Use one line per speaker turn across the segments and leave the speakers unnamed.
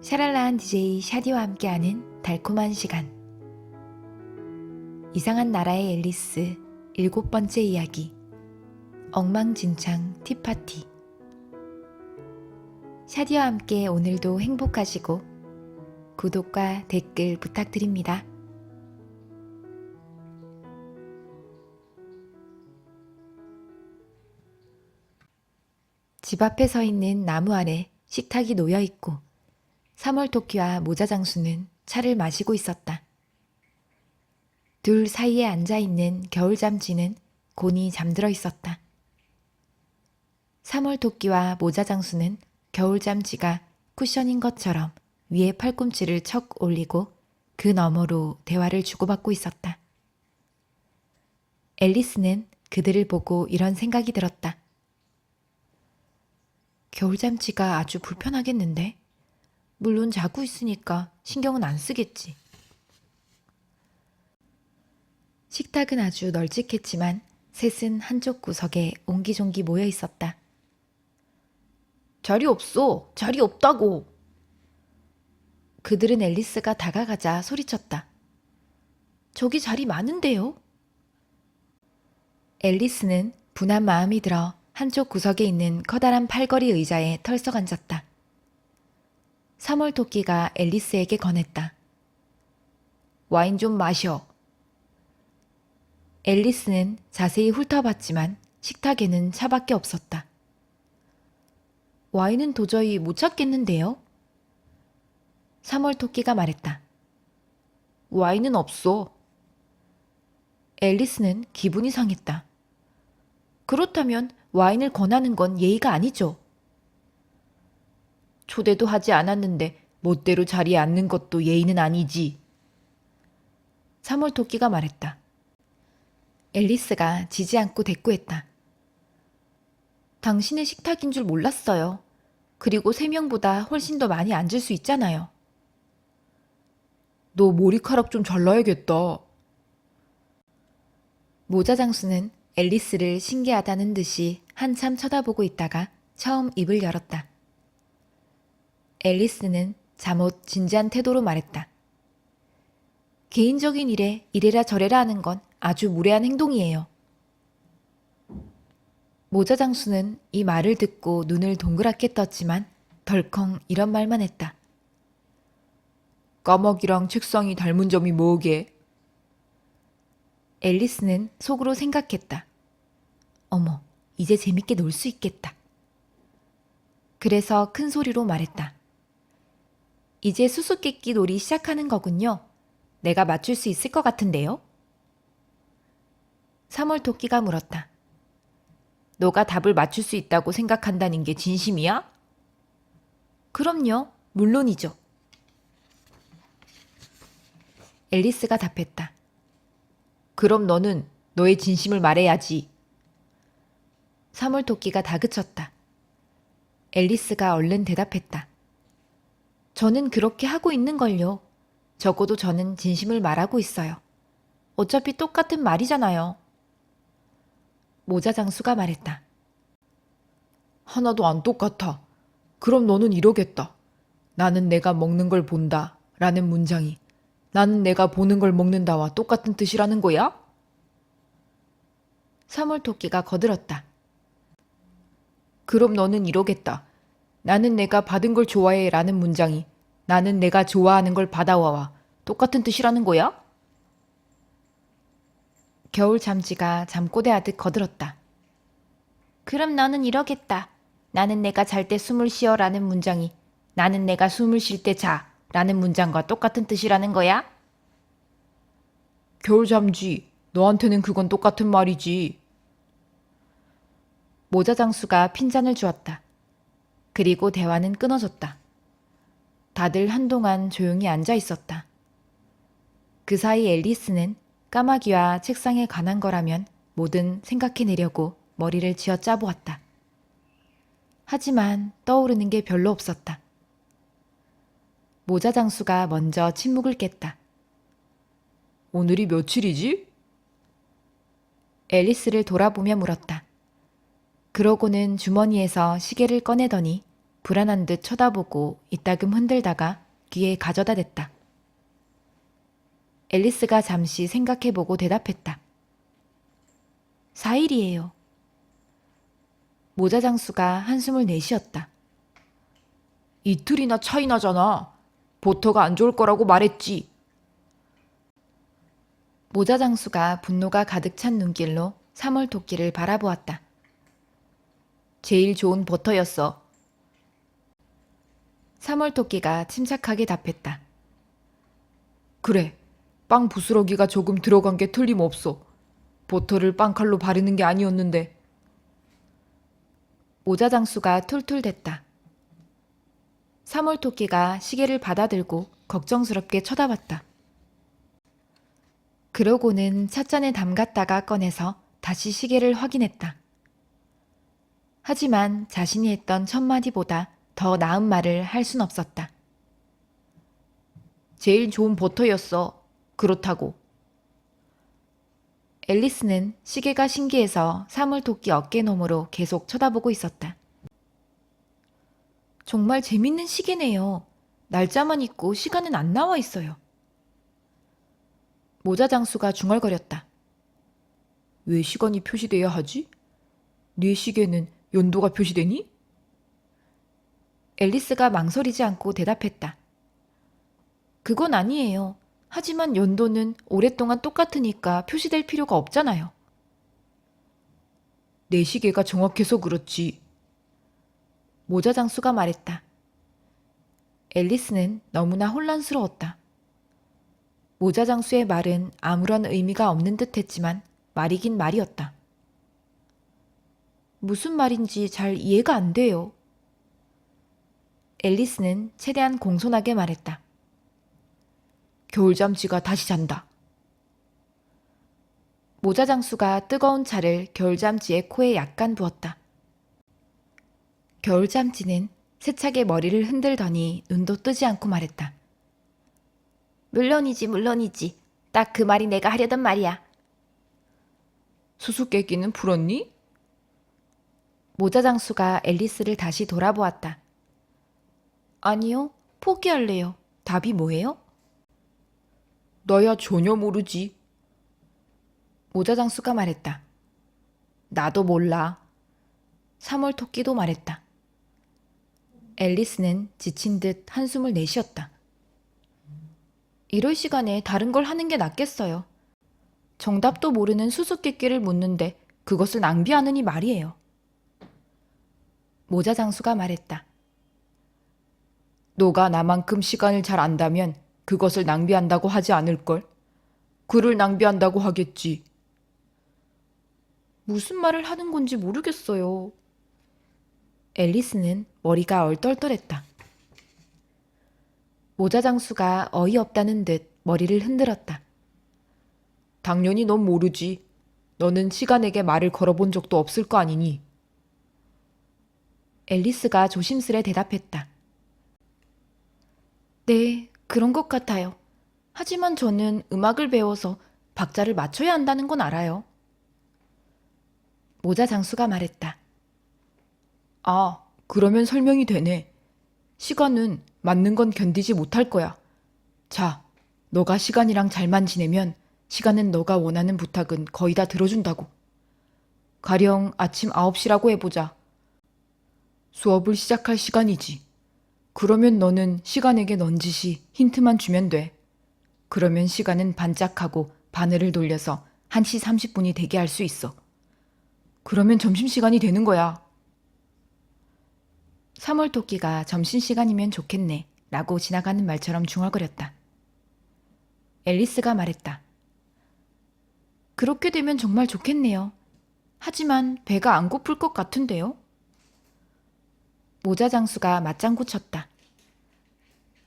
샤랄라한 DJ 샤디와 함께하는 달콤한 시간. 이상한 나라의 앨리스 7번째 이야기. 엉망진창 티파티. 샤디와 함께 오늘도 행복하시고 구독과 댓글 부탁드립니다. 집 앞에 서 있는 나무 아래 식탁이 놓여 있고 3월 토끼와 모자 장수는 차를 마시고 있었다. 둘 사이에 앉아있는 겨울잠쥐는 곤히 잠들어 있었다. 3월 토끼와 모자 장수는 겨울잠쥐가 쿠션인 것처럼 위에 팔꿈치를 척 올리고 그 너머로 대화를 주고받고 있었다. 앨리스는 그들을 보고 이런 생각이 들었다. 겨울잠쥐가 아주 불편하겠는데? 물론 자고 있으니까 신경은 안 쓰겠지. 식탁은 아주 널찍했지만 셋은 한쪽 구석에 옹기종기 모여 있었다. 자리 없어. 자리 없다고. 그들은 앨리스가 다가가자 소리쳤다. 저기 자리 많은데요? 앨리스는 분한 마음이 들어 한쪽 구석에 있는 커다란 팔걸이 의자에 털썩 앉았다. 3월 토끼가 앨리스에게 권했다. 와인 좀 마셔. 앨리스는 자세히 훑어봤지만 식탁에는 차밖에 없었다. 와인은 도저히 못 찾겠는데요? 3월 토끼가 말했다. 와인은 없어. 앨리스는 기분이 상했다. 그렇다면 와인을 권하는 건 예의가 아니죠. 초대도 하지 않았는데 멋대로 자리에 앉는 것도 예의는 아니지. 3월 토끼가 말했다. 앨리스가 지지 않고 대꾸했다. 당신의 식탁인 줄 몰랐어요. 그리고 3명보다 훨씬 더 많이 앉을 수 있잖아요. 너 머리카락 좀 잘라야겠다. 모자 장수는 앨리스를 신기하다는 듯이 한참 쳐다보고 있다가 처음 입을 열었다. 앨리스는 잠옷 진지한 태도로 말했다. 개인적인 일에 이래라 저래라 하는 건 아주 무례한 행동이에요. 모자 장수는 이 말을 듣고 눈을 동그랗게 떴지만 덜컹 이런 말만 했다. 까마귀랑 책상이 닮은 점이 뭐게? 앨리스는 속으로 생각했다. 어머, 이제 재밌게 놀 수 있겠다. 그래서 큰 소리로 말했다. 이제 수수께끼 놀이 시작하는 거군요. 내가 맞출 수 있을 것 같은데요? 3월 토끼가 물었다. 너가 답을 맞출 수 있다고 생각한다는 게 진심이야? 그럼요, 물론이죠. 앨리스가 답했다. 그럼 너는 너의 진심을 말해야지. 3월 토끼가 다그쳤다. 앨리스가 얼른 대답했다. 저는 그렇게 하고 있는걸요. 적어도 저는 진심을 말하고 있어요. 어차피 똑같은 말이잖아요. 모자 장수가 말했다. 하나도 안 똑같아. 그럼 너는 이러겠다. 나는 내가 먹는 걸 본다 라는 문장이 나는 내가 보는 걸 먹는다와 똑같은 뜻이라는 거야? 3월 토끼가 거들었다. 그럼 너는 이러겠다. 나는 내가 받은 걸 좋아해 라는 문장이 나는 내가 좋아하는 걸 받아와와 똑같은 뜻이라는 거야? 겨울 잠쥐가 잠꼬대하듯 거들었다. 그럼 너는 이러겠다. 나는 내가 잘 때 숨을 쉬어 라는 문장이 나는 내가 숨을 쉴 때 자 라는 문장과 똑같은 뜻이라는 거야? 겨울 잠쥐, 너한테는 그건 똑같은 말이지. 모자 장수가 핀잔을 주었다. 그리고 대화는 끊어졌다. 다들 한동안 조용히 앉아 있었다. 그 사이 앨리스는 까마귀와 책상에 관한 거라면 뭐든 생각해내려고 머리를 쥐어 짜보았다. 하지만 떠오르는 게 별로 없었다. 모자 장수가 먼저 침묵을 깼다. 오늘이 며칠이지? 앨리스를 돌아보며 물었다. 그러고는 주머니에서 시계를 꺼내더니 불안한 듯 쳐다보고 이따금 흔들다가 귀에 가져다 댔다. 앨리스가 잠시 생각해보고 대답했다. 4일이에요. 모자 장수가 한숨을 내쉬었다. 이틀이나 차이 나잖아. 버터가 안 좋을 거라고 말했지. 모자 장수가 분노가 가득 찬 눈길로 사물토끼를 바라보았다. 제일 좋은 버터였어. 사물토끼가 침착하게 답했다. 그래, 빵 부스러기가 조금 들어간 게 틀림없어. 버터를 빵칼로 바르는 게 아니었는데. 모자 장수가 툴툴댔다. 사물토끼가 시계를 받아들고 걱정스럽게 쳐다봤다. 그러고는 찻잔에 담갔다가 꺼내서 다시 시계를 확인했다. 하지만 자신이 했던 첫마디보다 더 나은 말을 할 순 없었다. 제일 좋은 버터였어. 그렇다고. 앨리스는 시계가 신기해서 사물토끼 어깨너머로 계속 쳐다보고 있었다. 정말 재밌는 시계네요. 날짜만 있고 시간은 안 나와 있어요. 모자 장수가 중얼거렸다. 왜 시간이 표시돼야 하지? 네 시계는 연도가 표시되니? 앨리스가 망설이지 않고 대답했다. 그건 아니에요. 하지만 연도는 오랫동안 똑같으니까 표시될 필요가 없잖아요. 내 시계가 정확해서 그렇지. 모자 장수가 말했다. 앨리스는 너무나 혼란스러웠다. 모자 장수의 말은 아무런 의미가 없는 듯 했지만 말이긴 말이었다. 무슨 말인지 잘 이해가 안 돼요. 앨리스는 최대한 공손하게 말했다. 겨울잠쥐가 다시 잔다. 모자 장수가 뜨거운 차를 겨울잠쥐의 코에 약간 부었다. 겨울잠쥐는 세차게 머리를 흔들더니 눈도 뜨지 않고 말했다. 물론이지, 물론이지. 딱 그 말이 내가 하려던 말이야. 수수께끼는 풀었니? 모자 장수가 앨리스를 다시 돌아보았다. 아니요, 포기할래요. 답이 뭐예요? 너야 전혀 모르지. 모자 장수가 말했다. 나도 몰라. 사물토끼도 말했다. 앨리스는 지친 듯 한숨을 내쉬었다. 이럴 시간에 다른 걸 하는 게 낫겠어요. 정답도 모르는 수수께끼를 묻는데 그것을 낭비하느니 말이에요. 모자 장수가 말했다. 너가 나만큼 시간을 잘 안다면 그것을 낭비한다고 하지 않을걸? 글을 낭비한다고 하겠지. 무슨 말을 하는 건지 모르겠어요. 앨리스는 머리가 얼떨떨했다. 모자 장수가 어이없다는 듯 머리를 흔들었다. 당연히 넌 모르지. 너는 시간에게 말을 걸어본 적도 없을 거 아니니. 앨리스가 조심스레 대답했다. 네, 그런 것 같아요. 하지만 저는 음악을 배워서 박자를 맞춰야 한다는 건 알아요. 모자 장수가 말했다. 아, 그러면 설명이 되네. 시간은 맞는 건 견디지 못할 거야. 자, 너가 시간이랑 잘만 지내면 시간은 너가 원하는 부탁은 거의 다 들어준다고. 가령 아침 9시라고 해보자. 수업을 시작할 시간이지. 그러면 너는 시간에게 넌지시 힌트만 주면 돼. 그러면 시간은 반짝하고 바늘을 돌려서 1시 30분이 되게 할 수 있어. 그러면 점심시간이 되는 거야. 사물토끼가 점심시간이면 좋겠네 라고 지나가는 말처럼 중얼거렸다. 앨리스가 말했다. 그렇게 되면 정말 좋겠네요. 하지만 배가 안 고플 것 같은데요? 모자 장수가 맞장구 쳤다.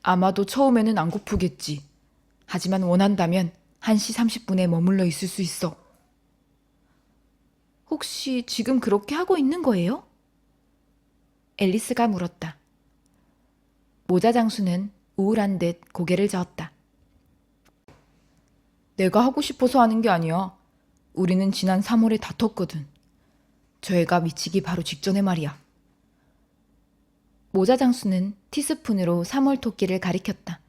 아마도 처음에는 안 고프겠지. 하지만 원한다면 1시 30분에 머물러 있을 수 있어. 혹시 지금 그렇게 하고 있는 거예요? 앨리스가 물었다. 모자 장수는 우울한 듯 고개를 저었다. 내가 하고 싶어서 하는 게 아니야. 우리는 지난 3월에 다퉜거든. 저 애가 미치기 바로 직전에 말이야. 모자 장수는 티스푼으로 사몰토끼를 가리켰다.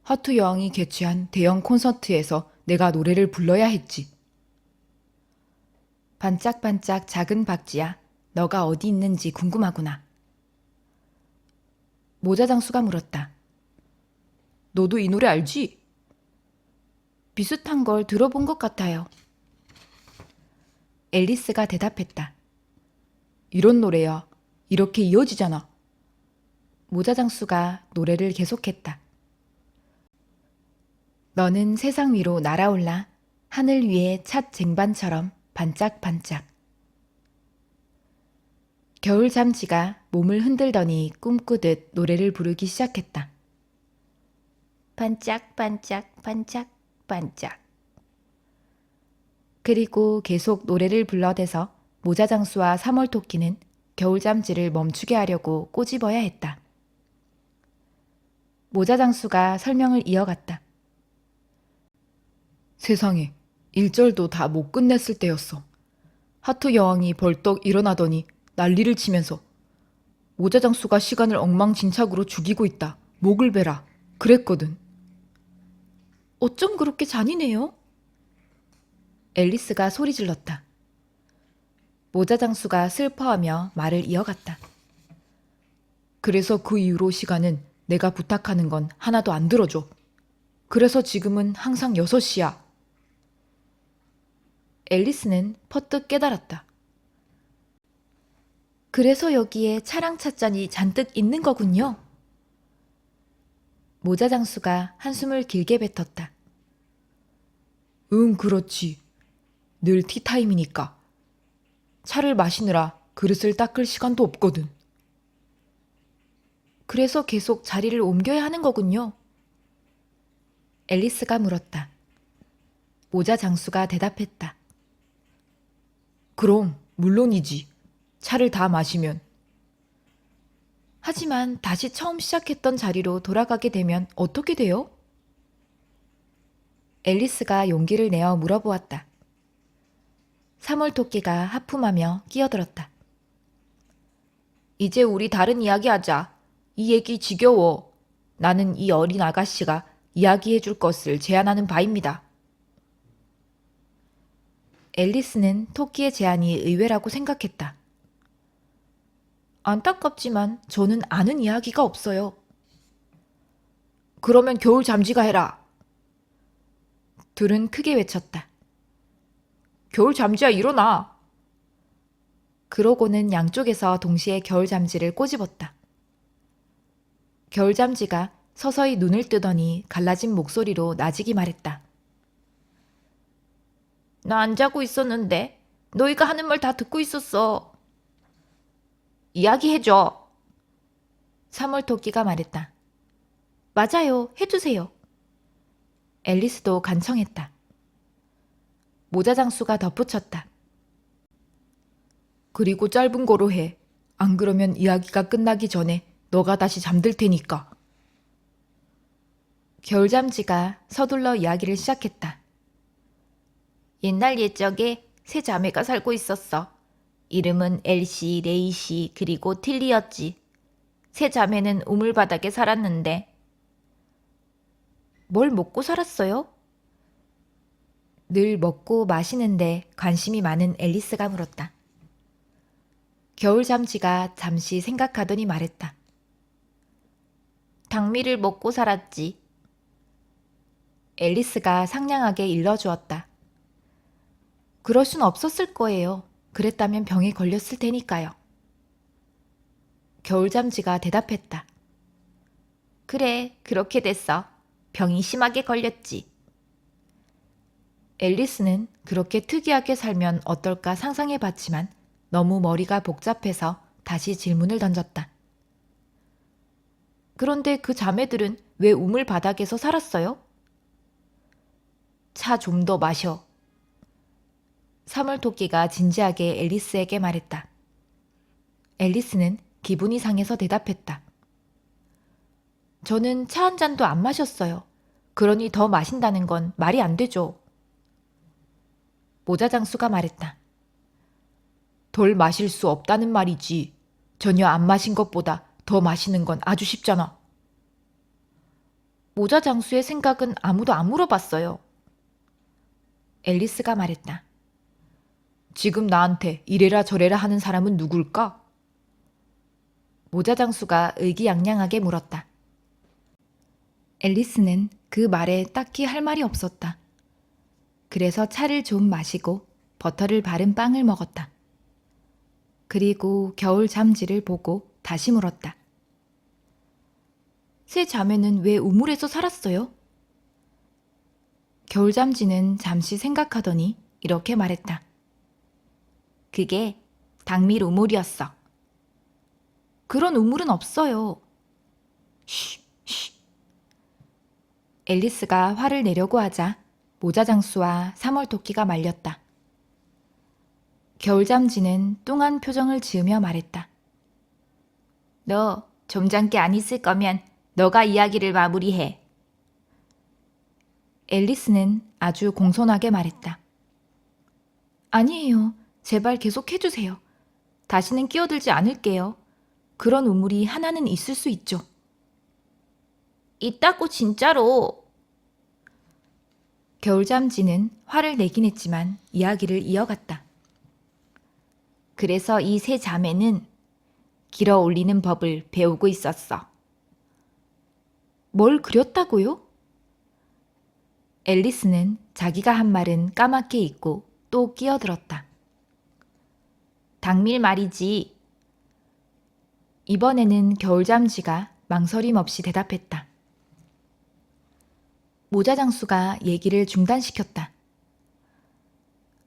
하트 여왕이 개최한 대형 콘서트에서 내가 노래를 불러야 했지. 반짝반짝 작은 박쥐야, 너가 어디 있는지 궁금하구나. 모자 장수가 물었다. 너도 이 노래 알지? 비슷한 걸 들어본 것 같아요. 앨리스가 대답했다. 이런 노래야. 이렇게 이어지잖아. 모자 장수가 노래를 계속했다. 너는 세상 위로 날아올라 하늘 위의 찻 쟁반처럼 반짝반짝. 겨울 잠쥐가 몸을 흔들더니 꿈꾸듯 노래를 부르기 시작했다. 반짝반짝 반짝 반짝. 그리고 계속 노래를 불러대서 모자장수와 사몰토끼는 겨울잠쥐를 멈추게 하려고 꼬집어야 했다. 모자장수가 설명을 이어갔다. 세상에, 1절도 다 못 끝냈을 때였어. 하트 여왕이 벌떡 일어나더니 난리를 치면서 모자장수가 시간을 엉망진창으로 죽이고 있다. 목을 베라. 그랬거든. 어쩜 그렇게 잔인해요? 앨리스가 소리 질렀다. 모자장수가 슬퍼하며 말을 이어갔다. 그래서 그 이후로 시간은 내가 부탁하는 건 하나도 안 들어줘. 그래서 지금은 항상 6시야. 앨리스는 퍼뜩 깨달았다. 그래서 여기에 차랑 찻잔이 잔뜩 있는 거군요. 모자장수가 한숨을 길게 뱉었다. 응, 그렇지. 늘 티타임이니까. 차를 마시느라 그릇을 닦을 시간도 없거든. 그래서 계속 자리를 옮겨야 하는 거군요. 앨리스가 물었다. 모자장수가 대답했다. 그럼 물론이지. 차를 다 마시면. 하지만 다시 처음 시작했던 자리로 돌아가게 되면 어떻게 돼요? 앨리스가 용기를 내어 물어보았다. 사몰토끼가 하품하며 끼어들었다. 이제 우리 다른 이야기 하자. 이 얘기 지겨워. 나는 이 어린 아가씨가 이야기해 줄 것을 제안하는 바입니다. 앨리스는 토끼의 제안이 의외라고 생각했다. 안타깝지만 저는 아는 이야기가 없어요. 그러면 겨울 잠쥐가 해라. 둘은 크게 외쳤다. 겨울 잠쥐야 일어나. 그러고는 양쪽에서 동시에 겨울 잠쥐를 꼬집었다. 겨울 잠쥐가 서서히 눈을 뜨더니 갈라진 목소리로 나직이 말했다. 나 안 자고 있었는데 너희가 하는 말 다 듣고 있었어. 이야기해줘. 사물토끼가 말했다. 맞아요. 해주세요. 앨리스도 간청했다. 모자장수가 덧붙였다. 그리고 짧은 거로 해. 안 그러면 이야기가 끝나기 전에 너가 다시 잠들 테니까. 겨울잠쥐가 서둘러 이야기를 시작했다. 옛날 옛적에 세 자매가 살고 있었어. 이름은 엘시, 레이시, 그리고 틸리였지. 세 자매는 우물바닥에 살았는데. 뭘 먹고 살았어요? 늘 먹고 마시는데 관심이 많은 앨리스가 물었다. 겨울잠쥐가 잠시 생각하더니 말했다. 당미를 먹고 살았지. 앨리스가 상냥하게 일러주었다. 그럴 순 없었을 거예요. 그랬다면 병에 걸렸을 테니까요. 겨울잠쥐가 대답했다. 그래, 그렇게 됐어. 병이 심하게 걸렸지. 앨리스는 그렇게 특이하게 살면 어떨까 상상해봤지만 너무 머리가 복잡해서 다시 질문을 던졌다. 그런데 그 자매들은 왜 우물 바닥에서 살았어요? 차 좀 더 마셔. 사물토끼가 진지하게 앨리스에게 말했다. 앨리스는 기분이 상해서 대답했다. 저는 차 한 잔도 안 마셨어요. 그러니 더 마신다는 건 말이 안 되죠. 모자장수가 말했다. 덜 마실 수 없다는 말이지. 전혀 안 마신 것보다 더 마시는 건 아주 쉽잖아. 모자 장수의 생각은 아무도 안 물어봤어요. 앨리스가 말했다. 지금 나한테 이래라 저래라 하는 사람은 누굴까? 모자 장수가 의기양양하게 물었다. 앨리스는 그 말에 딱히 할 말이 없었다. 그래서 차를 좀 마시고 버터를 바른 빵을 먹었다. 그리고 겨울 잠지를 보고 다시 물었다. 새 자매는 왜 우물에서 살았어요? 겨울 잠지는 잠시 생각하더니 이렇게 말했다. 그게 당밀 우물이었어. 그런 우물은 없어요. 쉬, 쉬. 앨리스가 화를 내려고 하자 모자장수와 사월토끼가 말렸다. 겨울잠지는 뚱한 표정을 지으며 말했다. 너 점잖게 안 있을 거면 너가 이야기를 마무리해. 앨리스는 아주 공손하게 말했다. 아니에요. 제발 계속 해주세요. 다시는 끼어들지 않을게요. 그런 우물이 하나는 있을 수 있죠. 있다고 진짜로. 겨울잠지는 화를 내긴 했지만 이야기를 이어갔다. 그래서 이 세 자매는 길어 올리는 법을 배우고 있었어. 뭘 그렸다고요? 앨리스는 자기가 한 말은 까맣게 잊고 또 끼어들었다. 당밀 말이지. 이번에는 겨울잠지가 망설임 없이 대답했다. 모자장수가 얘기를 중단시켰다.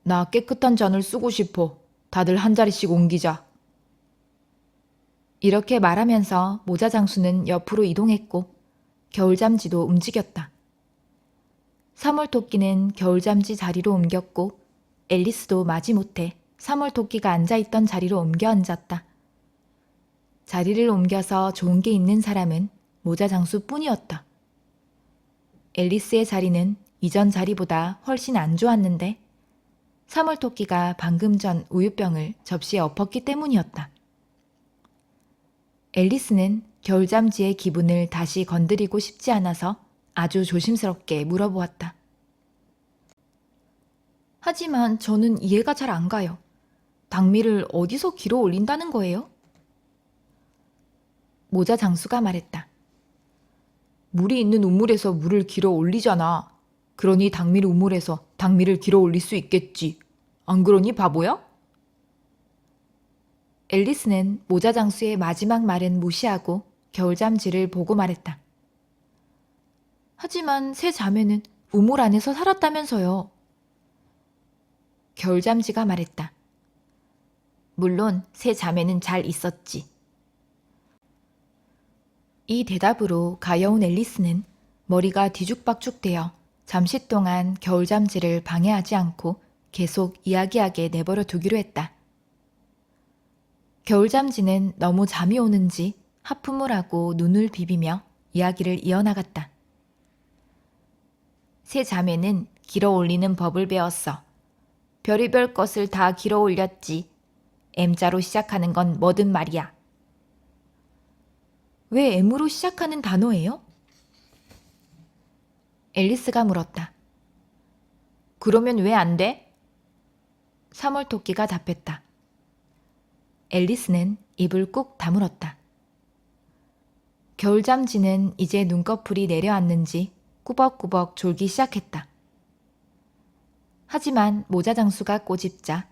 나 깨끗한 잔을 쓰고 싶어. 다들 한 자리씩 옮기자. 이렇게 말하면서 모자장수는 옆으로 이동했고 겨울잠지도 움직였다. 사물토끼는 겨울잠지 자리로 옮겼고 앨리스도 마지못해 사물토끼가 앉아있던 자리로 옮겨 앉았다. 자리를 옮겨서 좋은 게 있는 사람은 모자장수뿐이었다. 앨리스의 자리는 이전 자리보다 훨씬 안 좋았는데 사물토끼가 방금 전 우유병을 접시에 엎었기 때문이었다. 앨리스는 겨울잠지의 기분을 다시 건드리고 싶지 않아서 아주 조심스럽게 물어보았다. 하지만 저는 이해가 잘 안 가요. 당밀을 어디서 길어 올린다는 거예요? 모자 장수가 말했다. 물이 있는 우물에서 물을 길어 올리잖아. 그러니 당밀 우물에서 당밀을 길어 올릴 수 있겠지. 안 그러니 바보야? 앨리스는 모자 장수의 마지막 말은 무시하고 겨울잠지를 보고 말했다. 하지만 새 자매는 우물 안에서 살았다면서요. 겨울잠지가 말했다. 물론 새 자매는 잘 있었지. 이 대답으로 가여운 앨리스는 머리가 뒤죽박죽되어 잠시 동안 겨울잠지를 방해하지 않고 계속 이야기하게 내버려 두기로 했다. 겨울잠지는 너무 잠이 오는지 하품을 하고 눈을 비비며 이야기를 이어나갔다. 새 자매는 길어 올리는 법을 배웠어. 별의별 것을 다 길어 올렸지. M자로 시작하는 건 뭐든 말이야. 왜 M으로 시작하는 단어예요? 앨리스가 물었다. 그러면 왜 안 돼? 사물토끼가 답했다. 앨리스는 입을 꾹 다물었다. 겨울잠지는 이제 눈꺼풀이 내려앉는지 꾸벅꾸벅 졸기 시작했다. 하지만 모자장수가 꼬집자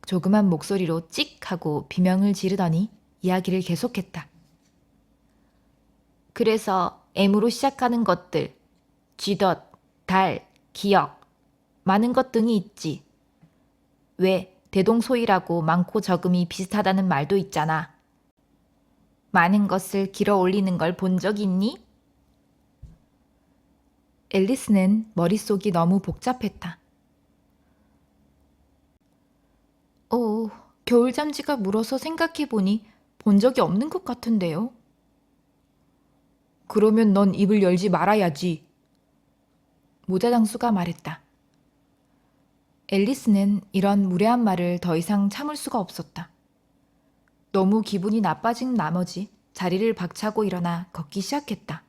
조그만 목소리로 찍 하고 비명을 지르더니 이야기를 계속했다. 그래서 M으로 시작하는 것들, 쥐덫, 달, 기억, 많은 것 등이 있지. 왜 대동소이라고 많고 적음이 비슷하다는 말도 있잖아. 많은 것을 길어 올리는 걸 본 적 있니? 앨리스는 머릿속이 너무 복잡했다. 겨울잠지가 물어서 생각해보니 본 적이 없는 것 같은데요. 그러면 넌 입을 열지 말아야지. 모자장수가 말했다. 앨리스는 이런 무례한 말을 더 이상 참을 수가 없었다. 너무 기분이 나빠진 나머지 자리를 박차고 일어나 걷기 시작했다.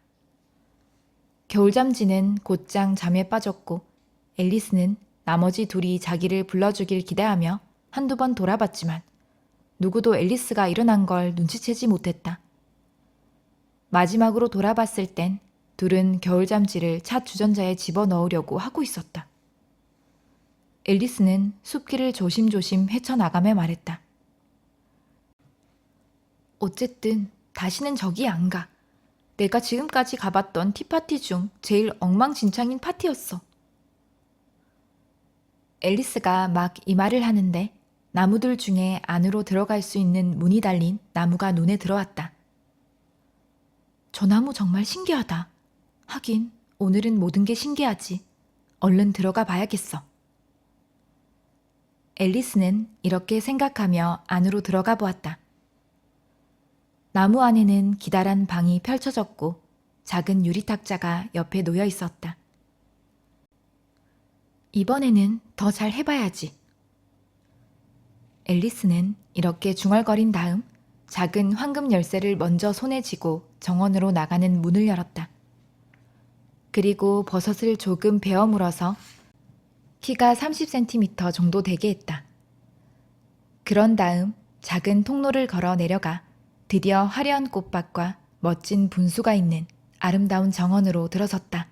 겨울잠지는 곧장 잠에 빠졌고 앨리스는 나머지 둘이 자기를 불러주길 기대하며 한두 번 돌아봤지만 누구도 앨리스가 일어난 걸 눈치채지 못했다. 마지막으로 돌아봤을 땐 둘은 겨울잠지를 차 주전자에 집어넣으려고 하고 있었다. 앨리스는 숲길을 조심조심 헤쳐나가며 말했다. 어쨌든 다시는 저기 안 가. 내가 지금까지 가봤던 티파티 중 제일 엉망진창인 파티였어. 앨리스가 막 이 말을 하는데 나무들 중에 안으로 들어갈 수 있는 문이 달린 나무가 눈에 들어왔다. 저 나무 정말 신기하다. 하긴 오늘은 모든 게 신기하지. 얼른 들어가 봐야겠어. 앨리스는 이렇게 생각하며 안으로 들어가 보았다. 나무 안에는 기다란 방이 펼쳐졌고 작은 유리탁자가 옆에 놓여 있었다. 이번에는 더 잘 해봐야지. 앨리스는 이렇게 중얼거린 다음 작은 황금 열쇠를 먼저 손에 쥐고 정원으로 나가는 문을 열었다. 그리고 버섯을 조금 베어 물어서 키가 30cm 정도 되게 했다. 그런 다음 작은 통로를 걸어 내려가 드디어 화려한 꽃밭과 멋진 분수가 있는 아름다운 정원으로 들어섰다.